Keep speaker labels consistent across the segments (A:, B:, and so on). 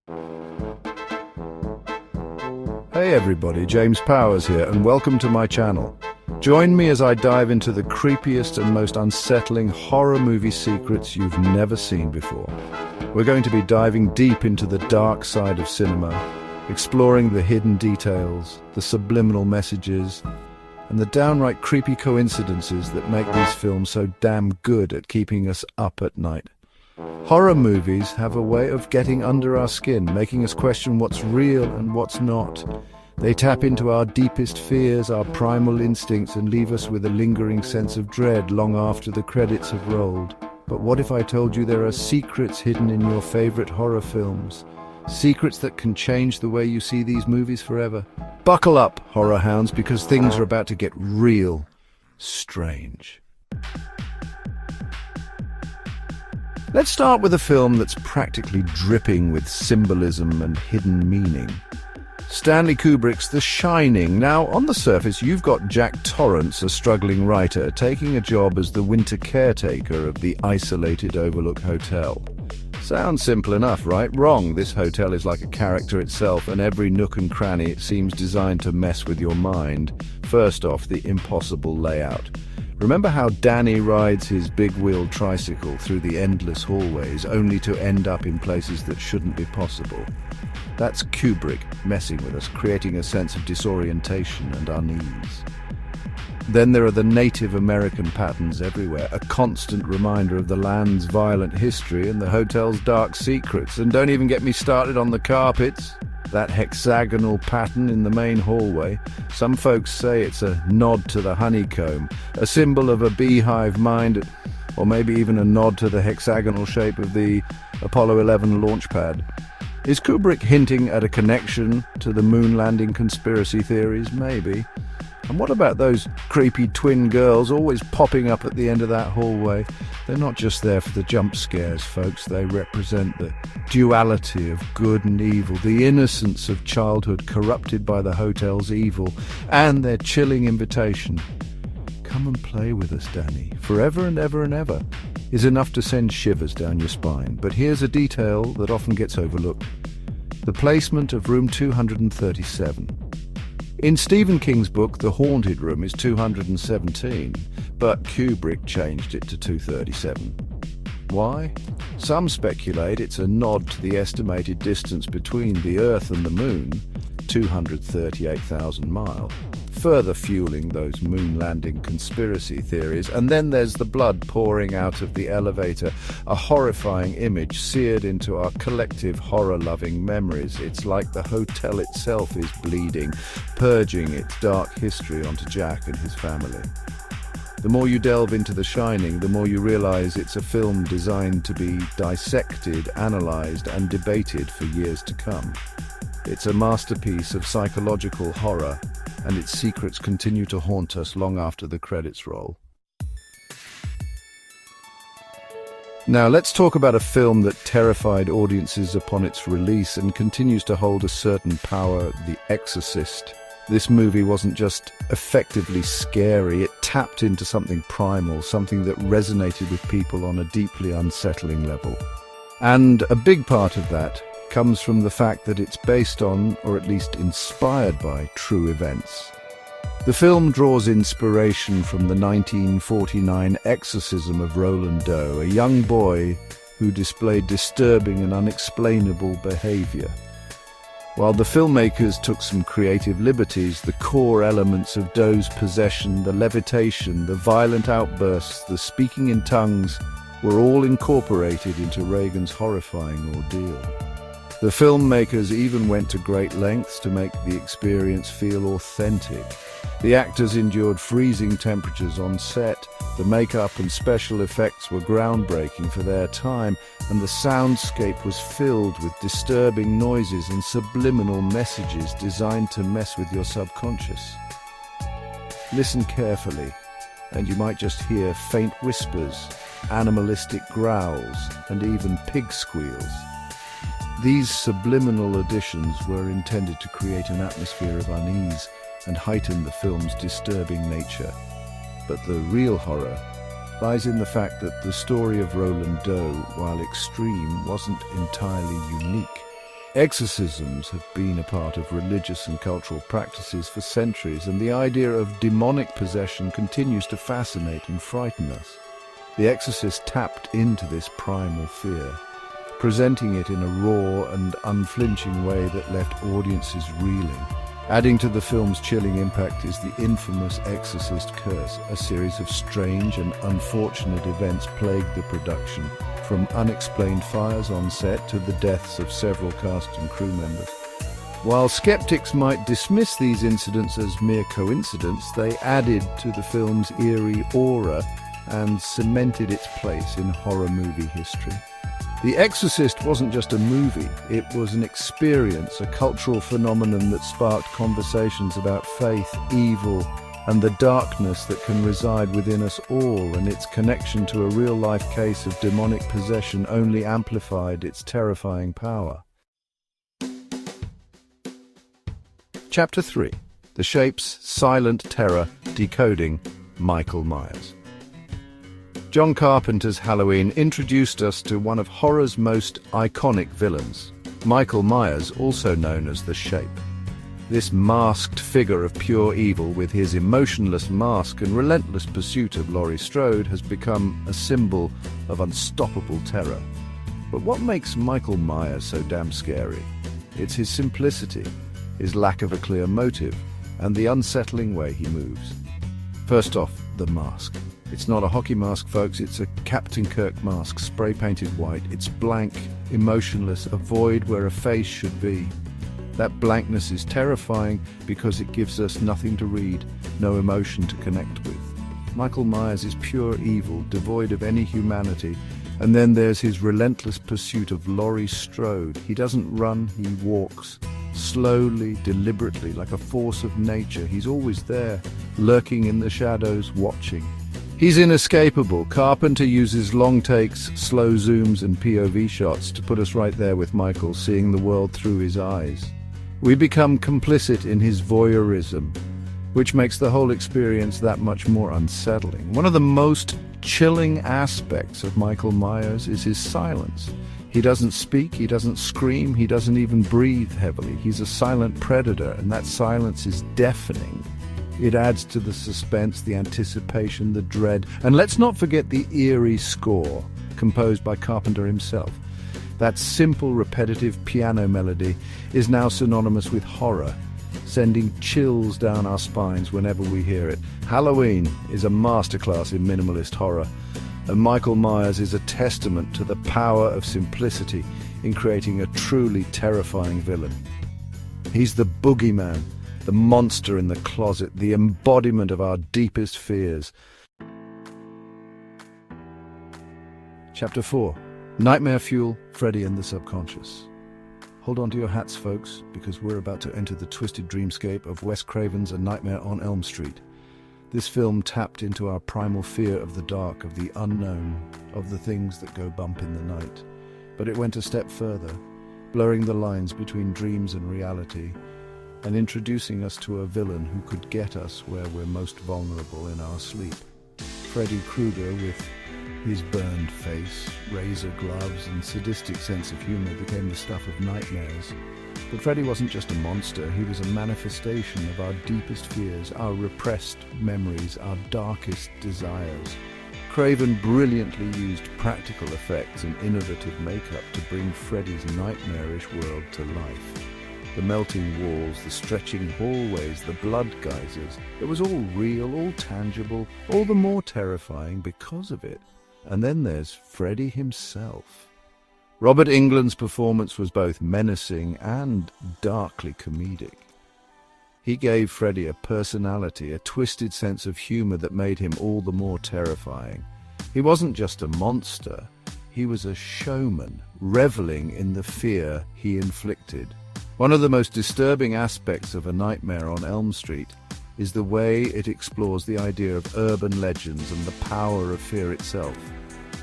A: Hey everybody, James Powers here, and welcome to my channel. Join me as I dive into the creepiest and most unsettling horror movie secrets you've never seen before. We're going to be diving deep into the dark side of cinema, exploring the hidden details, the subliminal messages, and the downright creepy coincidences that make these films so damn good at keeping us up at night. Horror movies have a way of getting under our skin, making us question what's real and what's not. They tap into our deepest fears, our primal instincts, and leave us with a lingering sense of dread long after the credits have rolled. But what if I told you there are secrets hidden in your favorite horror films? Secrets that can change the way you see these movies forever. Buckle up, horror hounds, because things are about to get real strange. Let's start with a film that's practically dripping with symbolism and hidden meaning. Stanley Kubrick's The Shining. Now, on the surface, you've got Jack Torrance, a struggling writer, taking a job as the winter caretaker of the isolated Overlook Hotel. Sounds simple enough, right? Wrong. This hotel is like a character itself, and every nook and cranny it seems designed to mess with your mind. First off, the impossible layout. Remember how Danny rides his big-wheeled tricycle through the endless hallways, only to end up in places that shouldn't be possible? That's Kubrick messing with us, creating a sense of disorientation and unease. Then there are the Native American patterns everywhere, a constant reminder of the land's violent history and the hotel's dark secrets. And don't even get me started on the carpets. That hexagonal pattern in the main hallway. Some folks say it's a nod to the honeycomb, a symbol of a beehive mind, or maybe even a nod to the hexagonal shape of the Apollo 11 launch pad. Is Kubrick hinting at a connection to the moon landing conspiracy theories? Maybe. And what about those creepy twin girls always popping up at the end of that hallway? They're not just there for the jump scares, folks. They represent the duality of good and evil, the innocence of childhood corrupted by the hotel's evil, and their chilling invitation. Come and play with us, Danny. Forever and ever and ever is enough to send shivers down your spine. But here's a detail that often gets overlooked. The placement of room 237. In Stephen King's book, The Haunted Room is 217, but Kubrick changed it to 237. Why? Some speculate it's a nod to the estimated distance between the Earth and the Moon, 238,000 miles, further fueling those moon landing conspiracy theories. And then there's the blood pouring out of the elevator, a horrifying image seared into our collective horror-loving memories. It's like the hotel itself is bleeding, purging its dark history onto Jack and his family. The more you delve into The Shining, the more you realize it's a film designed to be dissected, analyzed, and debated for years to come. It's a masterpiece of psychological horror, and its secrets continue to haunt us long after the credits roll. Now let's talk about a film that terrified audiences upon its release and continues to hold a certain power, The Exorcist. This movie wasn't just effectively scary, it tapped into something primal, something that resonated with people on a deeply unsettling level. And a big part of that comes from the fact that it's based on, or at least inspired by, true events. The film draws inspiration from the 1949 exorcism of Roland Doe, a young boy who displayed disturbing and unexplainable behavior. While the filmmakers took some creative liberties, the core elements of Doe's possession, the levitation, the violent outbursts, the speaking in tongues, were all incorporated into Reagan's horrifying ordeal. The filmmakers even went to great lengths to make the experience feel authentic. The actors endured freezing temperatures on set, the makeup and special effects were groundbreaking for their time, and the soundscape was filled with disturbing noises and subliminal messages designed to mess with your subconscious. Listen carefully, and you might just hear faint whispers, animalistic growls, and even pig squeals. These subliminal additions were intended to create an atmosphere of unease and heighten the film's disturbing nature. But the real horror lies in the fact that the story of Roland Doe, while extreme, wasn't entirely unique. Exorcisms have been a part of religious and cultural practices for centuries, and the idea of demonic possession continues to fascinate and frighten us. The Exorcist tapped into this primal fear, presenting it in a raw and unflinching way that left audiences reeling. Adding to the film's chilling impact is the infamous Exorcist curse. A series of strange and unfortunate events plagued the production, from unexplained fires on set to the deaths of several cast and crew members. While skeptics might dismiss these incidents as mere coincidence, they added to the film's eerie aura and cemented its place in horror movie history. The Exorcist wasn't just a movie, it was an experience, a cultural phenomenon that sparked conversations about faith, evil, and the darkness that can reside within us all, and its connection to a real-life case of demonic possession only amplified its terrifying power. Chapter 3. The Shapes, Silent Terror, Decoding Michael Myers. John Carpenter's Halloween introduced us to one of horror's most iconic villains, Michael Myers, also known as the Shape. This masked figure of pure evil, with his emotionless mask and relentless pursuit of Laurie Strode, has become a symbol of unstoppable terror. But what makes Michael Myers so damn scary? It's his simplicity, his lack of a clear motive, and the unsettling way he moves. First off, the mask. It's not a hockey mask, folks, it's a Captain Kirk mask, spray-painted white. It's blank, emotionless, a void where a face should be. That blankness is terrifying because it gives us nothing to read, no emotion to connect with. Michael Myers is pure evil, devoid of any humanity. And then there's his relentless pursuit of Laurie Strode. He doesn't run, he walks. Slowly, deliberately, like a force of nature. He's always there, lurking in the shadows, watching. He's inescapable. Carpenter uses long takes, slow zooms, and POV shots to put us right there with Michael, seeing the world through his eyes. We become complicit in his voyeurism, which makes the whole experience that much more unsettling. One of the most chilling aspects of Michael Myers is his silence. He doesn't speak, he doesn't scream, he doesn't even breathe heavily. He's a silent predator, and that silence is deafening. It adds to the suspense, the anticipation, the dread. And let's not forget the eerie score, composed by Carpenter himself. That simple, repetitive piano melody is now synonymous with horror, sending chills down our spines whenever we hear it. Halloween is a masterclass in minimalist horror, and Michael Myers is a testament to the power of simplicity in creating a truly terrifying villain. He's the boogeyman, the monster in the closet, the embodiment of our deepest fears. Chapter 4. Nightmare Fuel, Freddy and the Subconscious. Hold on to your hats, folks, because we're about to enter the twisted dreamscape of Wes Craven's A Nightmare on Elm Street. This film tapped into our primal fear of the dark, of the unknown, of the things that go bump in the night. But it went a step further, blurring the lines between dreams and reality, and introducing us to a villain who could get us where we're most vulnerable, in our sleep. Freddy Krueger, with his burned face, razor gloves, and sadistic sense of humor, became the stuff of nightmares. But Freddy wasn't just a monster, he was a manifestation of our deepest fears, our repressed memories, our darkest desires. Craven brilliantly used practical effects and innovative makeup to bring Freddy's nightmarish world to life. The melting walls, the stretching hallways, the blood geysers, it was all real, all tangible, all the more terrifying because of it. And then there's Freddy himself. Robert Englund's performance was both menacing and darkly comedic. He gave Freddy a personality, a twisted sense of humor that made him all the more terrifying. He wasn't just a monster, he was a showman, reveling in the fear he inflicted. One of the most disturbing aspects of A Nightmare on Elm Street is the way it explores the idea of urban legends and the power of fear itself.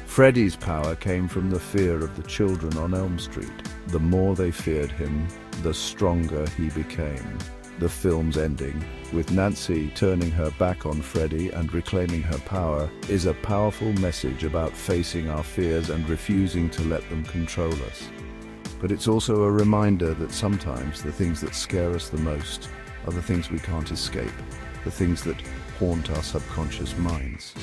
A: Freddy's power came from the fear of the children on Elm Street. The more they feared him, the stronger he became. The film's ending, with Nancy turning her back on Freddy and reclaiming her power, is a powerful message about facing our fears and refusing to let them control us. but it's also a reminder that sometimes the things that scare us the most are the things we can't escape, the things that haunt our subconscious minds.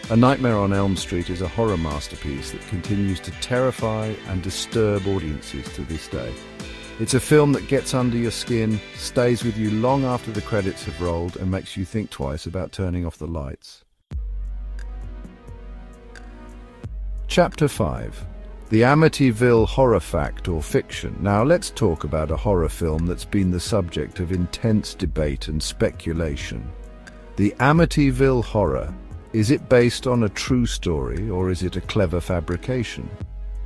A: A Nightmare on Elm Street is a horror masterpiece that continues to terrify and disturb audiences to this day. It's a film that gets under your skin, stays with you long after the credits have rolled, and makes you think twice about turning off the lights. Chapter 5. The Amityville Horror Fact or Fiction. Now let's talk about a horror film that's been the subject of intense debate and speculation. The Amityville Horror. Is it based on a true story, or is it a clever fabrication?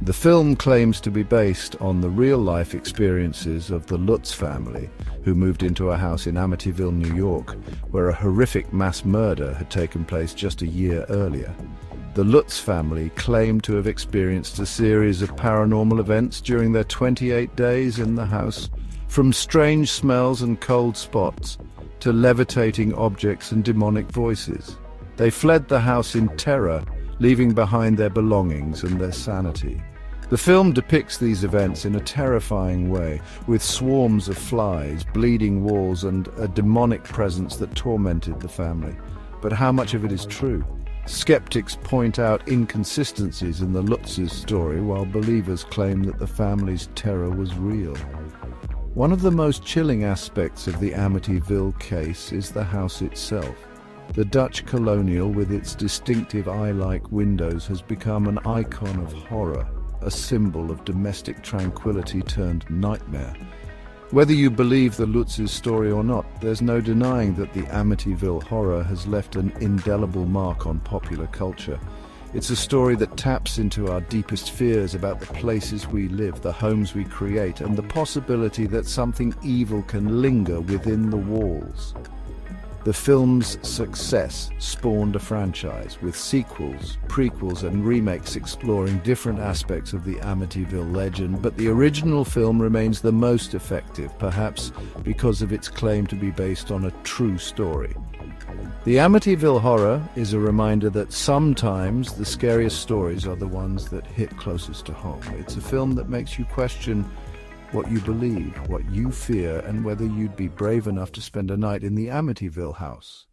A: The film claims to be based on the real-life experiences of the Lutz family, who moved into a house in Amityville, New York, where a horrific mass murder had taken place just a year earlier. The Lutz family claimed to have experienced a series of paranormal events during their 28 days in the house, from strange smells and cold spots to levitating objects and demonic voices. They fled the house in terror, leaving behind their belongings and their sanity. The film depicts these events in a terrifying way, with swarms of flies, bleeding walls, and a demonic presence that tormented the family. But how much of it is true? Skeptics point out inconsistencies in the Lutz's story, while believers claim that the family's terror was real. One of the most chilling aspects of the Amityville case is the house itself. The Dutch colonial, with its distinctive eye-like windows, has become an icon of horror, a symbol of domestic tranquility turned nightmare. Whether you believe the Lutz's story or not, there's no denying that the Amityville Horror has left an indelible mark on popular culture. It's a story that taps into our deepest fears about the places we live, the homes we create, and the possibility that something evil can linger within the walls. The film's success spawned a franchise, with sequels, prequels, and remakes exploring different aspects of the Amityville legend, but the original film remains the most effective, perhaps because of its claim to be based on a true story. The Amityville Horror is a reminder that sometimes the scariest stories are the ones that hit closest to home. It's a film that makes you question what you believe, what you fear, and whether you'd be brave enough to spend a night in the Amityville house.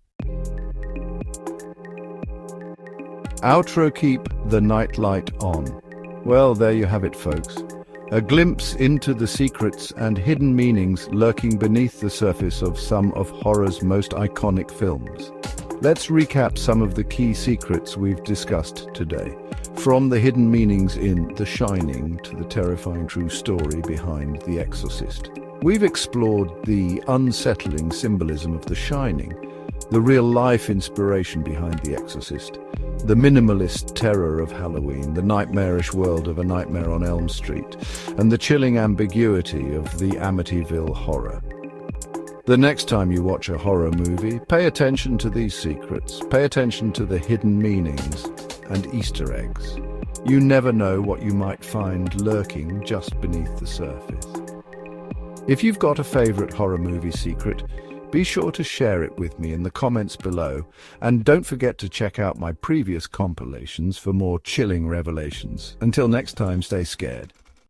A: Outro: keep the nightlight on. Well, there you have it, folks. A glimpse into the secrets and hidden meanings lurking beneath the surface of some of horror's most iconic films. Let's recap some of the key secrets we've discussed today. From the hidden meanings in The Shining to the terrifying true story behind The Exorcist. We've explored the unsettling symbolism of The Shining, the real-life inspiration behind The Exorcist, the minimalist terror of Halloween, the nightmarish world of A Nightmare on Elm Street, and the chilling ambiguity of the Amityville Horror. The next time you watch a horror movie, pay attention to these secrets, pay attention to the hidden meanings and Easter eggs. You never know what you might find lurking just beneath the surface. If you've got a favorite horror movie secret, be sure to share it with me in the comments below, and don't forget to check out my previous compilations for more chilling revelations. Until next time, stay scared.